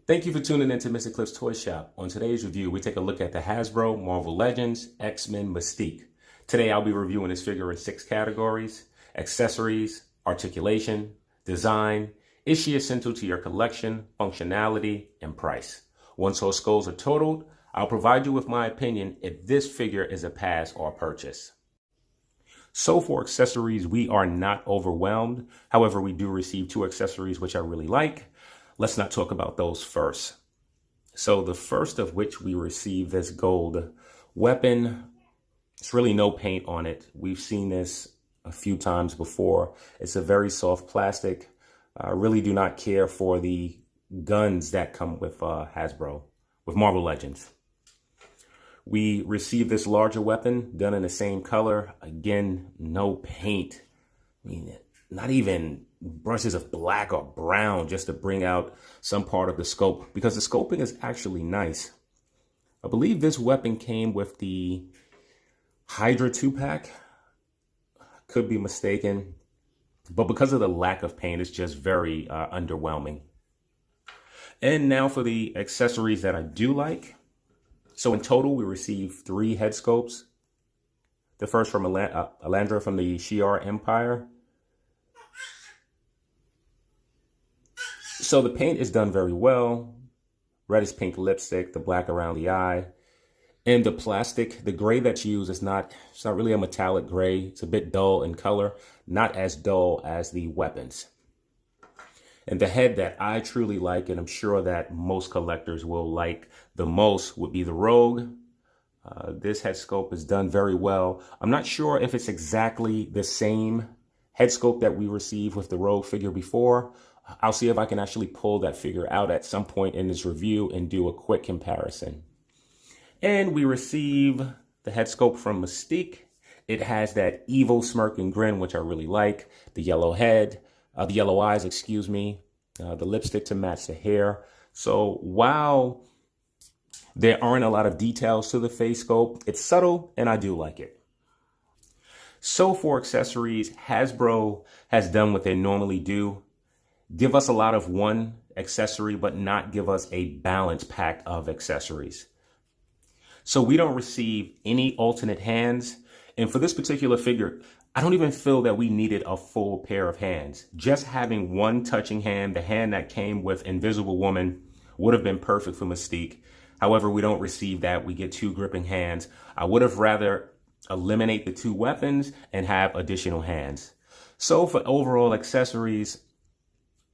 Thank you for tuning in to Mr. Cliff's Toy Shop. On today's review, we take a look at the Hasbro Marvel Legends X-Men Mystique. Today, I'll be reviewing this figure in 6 categories: accessories, articulation, design, is she essential to your collection, functionality, and price. Once those scores are totaled, I'll provide you with my opinion if this figure is a pass or purchase. So for accessories, we are not overwhelmed. However, we do receive 2 accessories which I really like. Let's not talk about those first. So the first of which we receive this gold weapon. It's really no paint on it. We've seen this a few times before. It's a very soft plastic. I really do not care for the guns that come with Hasbro, with Marvel Legends. We receive this larger weapon done in the same color. Again, no paint. I mean, not even brushes of black or brown just to bring out some part of the scope, because the scoping is actually nice. I believe this weapon came with the Hydra 2-pack. Could be mistaken, but because of the lack of paint, it's just very underwhelming. And now for the accessories that I do like. So in total, we received 3 head sculpts. The first from Alandra from the Shi'ar Empire. So the paint is done very well. Reddish pink lipstick, the black around the eye. And the plastic, the gray that's used is it's not really a metallic gray. It's a bit dull in color, not as dull as the weapons. And the head that I truly like, and I'm sure that most collectors will like the most, would be the Rogue. This head sculpt is done very well. I'm not sure if it's exactly the same head sculpt that we received with the Rogue figure before. I'll see if I can actually pull that figure out at some point in this review and do a quick comparison. And we receive the head sculpt from Mystique. It has that evil smirk and grin, which I really like. The yellow head. The yellow eyes, excuse me, the lipstick to match the hair. So while there aren't a lot of details to the face sculpt, it's subtle and I do like it. So for accessories, Hasbro has done what they normally do. Give us a lot of one accessory, but not give us a balanced pack of accessories. So we don't receive any alternate hands. And for this particular figure, I don't even feel that we needed a full pair of hands. Just having one touching hand, the hand that came with Invisible Woman, would have been perfect for Mystique. However, we don't receive that. We get 2 gripping hands. I would have rather eliminate the 2 weapons and have additional hands. So for overall accessories,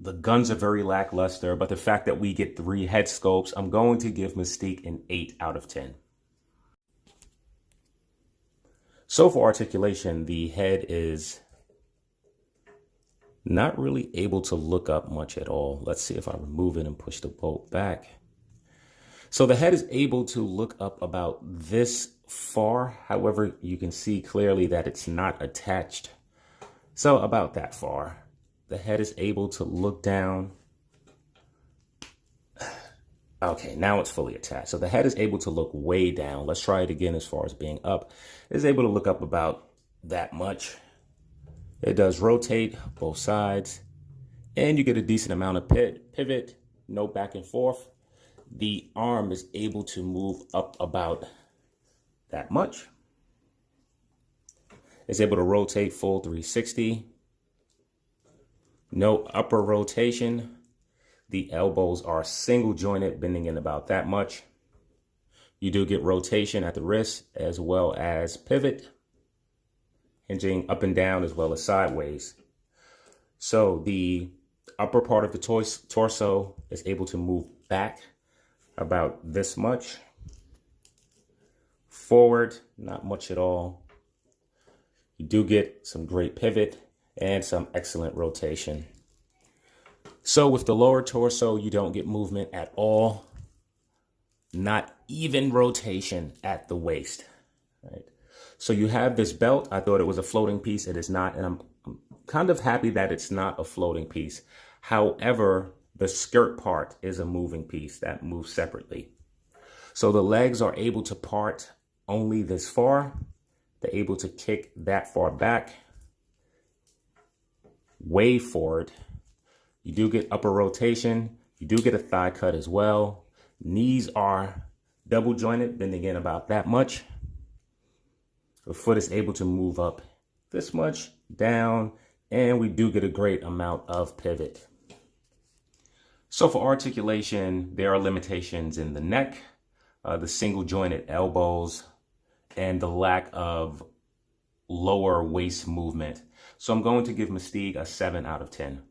the guns are very lackluster, but the fact that we get 3 head sculpts, I'm going to give Mystique an 8 out of 10. So for articulation, the head is not really able to look up much at all. Let's see if I remove it and push the bolt back. So the head is able to look up about this far. However, you can see clearly that it's not attached. So about that far. The head is able to look down. Okay, now it's fully attached. So the head is able to look way down. Let's try it again as far as being up. It's able to look up about that much. It does rotate both sides. And you get a decent amount of pivot, no back and forth. The arm is able to move up about that much. It's able to rotate full 360. No upper rotation. The elbows are single jointed, bending in about that much. You do get rotation at the wrist as well as pivot, hinging up and down as well as sideways. So the upper part of the torso is able to move back about this much. Forward, not much at all. You do get some great pivot and some excellent rotation. So with the lower torso, you don't get movement at all. Not even rotation at the waist. Right? So you have this belt. I thought it was a floating piece. It is not. And I'm kind of happy that it's not a floating piece. However, the skirt part is a moving piece that moves separately. So the legs are able to part only this far. They're able to kick that far back, way forward. You do get upper rotation, You do get a thigh cut as well. Knees are double jointed, bending in about that much. The foot is able to move up this much, down, and we do get a great amount of pivot. So for articulation, there are limitations in the neck, the single jointed elbows, and the lack of lower waist movement. So I'm going to give Mystique a 7 out of 10.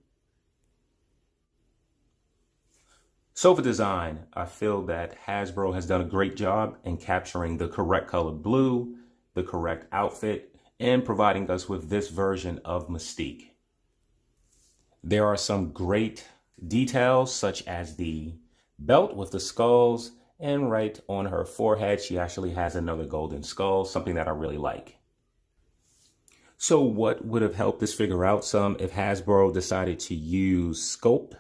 So for design, I feel that Hasbro has done a great job in capturing the correct colored blue, the correct outfit, and providing us with this version of Mystique. There are some great details, such as the belt with the skulls, and right on her forehead, she actually has another golden skull, something that I really like. So what would have helped this figure out some if Hasbro decided to use sculpt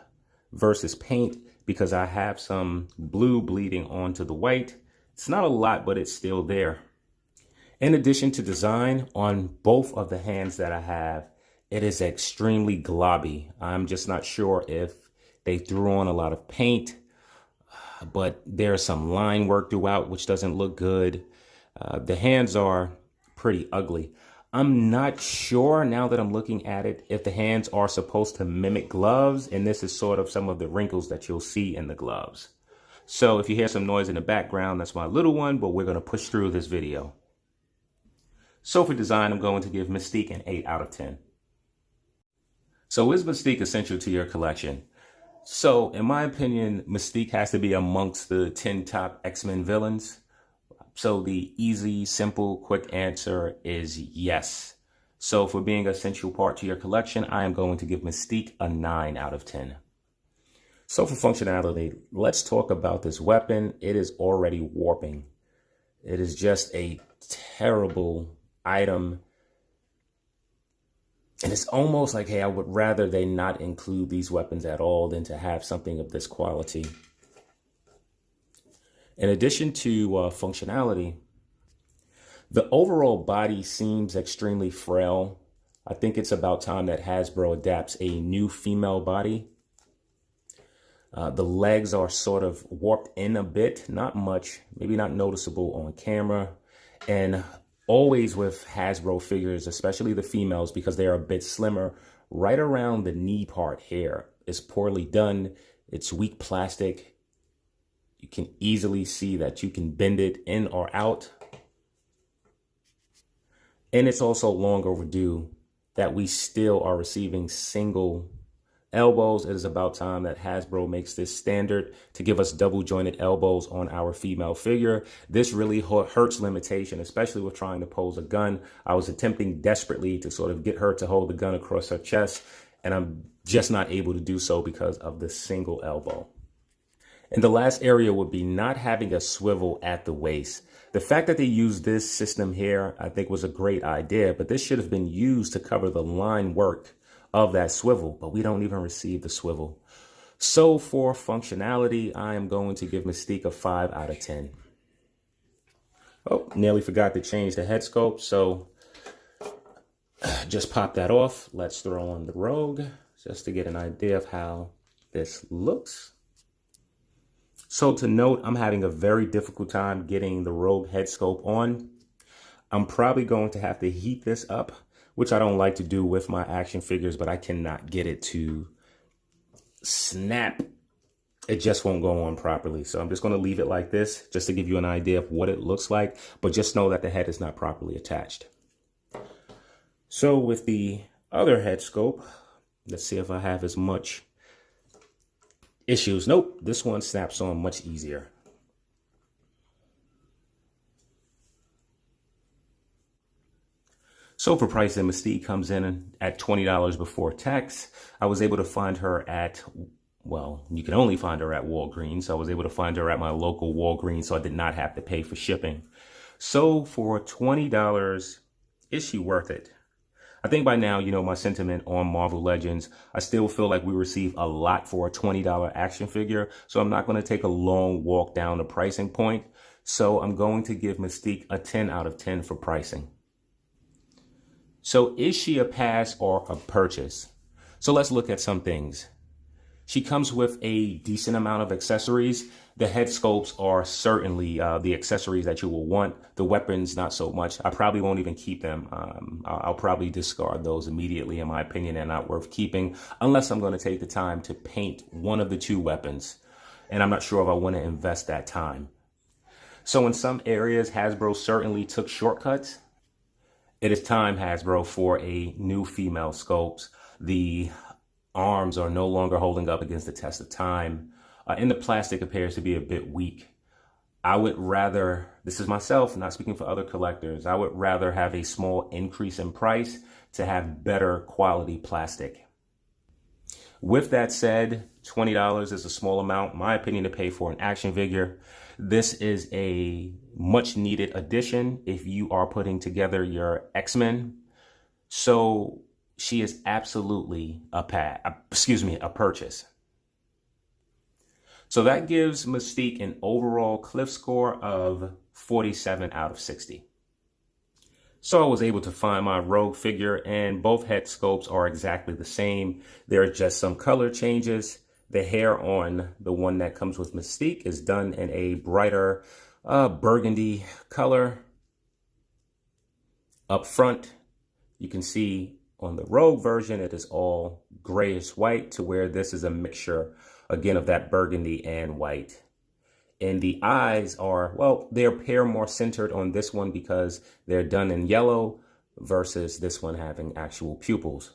versus paint, because I have some blue bleeding onto the white. It's not a lot, but it's still there. In addition to design, on both of the hands that I have, it is extremely globby. I'm just not sure if they threw on a lot of paint, but there's some line work throughout, which doesn't look good. The hands are pretty ugly. I'm not sure, now that I'm looking at it, if the hands are supposed to mimic gloves, and this is sort of some of the wrinkles that you'll see in the gloves. So if you hear some noise in the background, that's my little one, but we're going to push through this video. So for design, I'm going to give Mystique an 8 out of 10. So is Mystique essential to your collection? So in my opinion, Mystique has to be amongst the 10 top X-Men villains. So the easy, simple, quick answer is yes. So for being an essential part to your collection, I am going to give Mystique a 9 out of 10. So for functionality, let's talk about this weapon. It is already warping. It is just a terrible item. And it's almost like, hey, I would rather they not include these weapons at all than to have something of this quality. In addition to functionality, the overall body seems extremely frail. I think it's about time that Hasbro adapts a new female body. The legs are sort of warped in a bit, not much, maybe not noticeable on camera. And always with Hasbro figures, especially the females, because they are a bit slimmer, right around the knee part here is poorly done. It's weak plastic. You can easily see that you can bend it in or out. And it's also long overdue that we still are receiving single elbows. It is about time that Hasbro makes this standard to give us double jointed elbows on our female figure. This really hurts limitation, especially with trying to pose a gun. I was attempting desperately to sort of get her to hold the gun across her chest, and I'm just not able to do so because of the single elbow. And the last area would be not having a swivel at the waist. The fact that they used this system here, I think, was a great idea, but this should have been used to cover the line work of that swivel, but we don't even receive the swivel. So for functionality, I am going to give Mystique a 5 out of 10. Oh, nearly forgot to change the head sculpt, so just pop that off. Let's throw on the Rogue just to get an idea of how this looks. So to note, I'm having a very difficult time getting the Rogue head sculpt on. I'm probably going to have to heat this up, which I don't like to do with my action figures, but I cannot get it to snap. It just won't go on properly. So I'm just going to leave it like this just to give you an idea of what it looks like, but just know that the head is not properly attached. So with the other head sculpt, let's see if I have as much issues. Nope, this one snaps on much easier. So for pricing, Mystique comes in at $20 before tax. I was able to find her at, well, you can only find her at Walgreens. So I was able to find her at my local Walgreens, so I did not have to pay for shipping. So for $20, is she worth it? I think by now, you know my sentiment on Marvel Legends. I still feel like we receive a lot for a $20 action figure. So I'm not going to take a long walk down the pricing point. So I'm going to give Mystique a 10 out of 10 for pricing. So is she a pass or a purchase? So let's look at some things. She comes with a decent amount of accessories. The head sculpts are certainly the accessories that you will want. The weapons, not so much. I probably won't even keep them. I'll probably discard those immediately, in my opinion. They're not worth keeping unless I'm going to take the time to paint one of the two weapons. And I'm not sure if I want to invest that time. So in some areas, Hasbro certainly took shortcuts. It is time, Hasbro, for a new female sculpt. The arms are no longer holding up against the test of time. And the plastic appears to be a bit weak. I would rather, this is myself, not speaking for other collectors, I would rather have a small increase in price to have better quality plastic. With that said, $20 is a small amount, in my opinion, to pay for an action figure. This is a much needed addition if you are putting together your X-Men. So she is absolutely a purchase. So that gives Mystique an overall Cliff score of 47 out of 60. So I was able to find my Rogue figure, and both head sculpts are exactly the same. There are just some color changes. The hair on the one that comes with Mystique is done in a brighter burgundy color. Up front, you can see on the Rogue version, it is all grayish white, to where this is a mixture, again, of that burgundy and white. And the eyes are, well, they appear more centered on this one because they're done in yellow versus this one having actual pupils.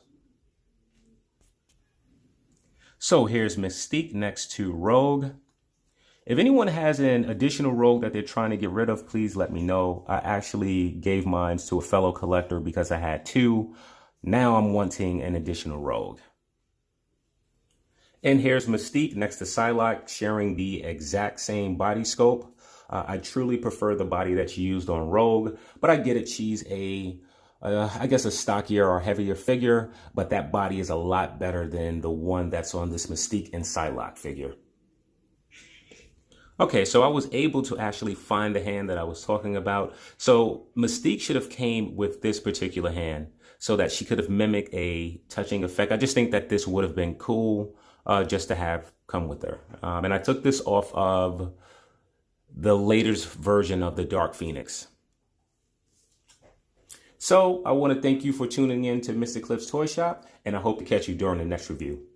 So here's Mystique next to Rogue. If anyone has an additional Rogue that they're trying to get rid of, please let me know. I actually gave mine to a fellow collector because I had two. Now I'm wanting an additional Rogue. And here's Mystique next to Psylocke, sharing the exact same body sculpt. I truly prefer the body that's used on Rogue, but I get it. She's I guess a stockier or heavier figure, but that body is a lot better than the one that's on this Mystique and Psylocke figure. Okay, so I was able to actually find the hand that I was talking about. So Mystique should have came with this particular hand so that she could have mimicked a touching effect. I just think that this would have been cool just to have come with her. And I took this off of the latest version of the Dark Phoenix. So I want to thank you for tuning in to Mr. Cliff's Toy Shop, and I hope to catch you during the next review.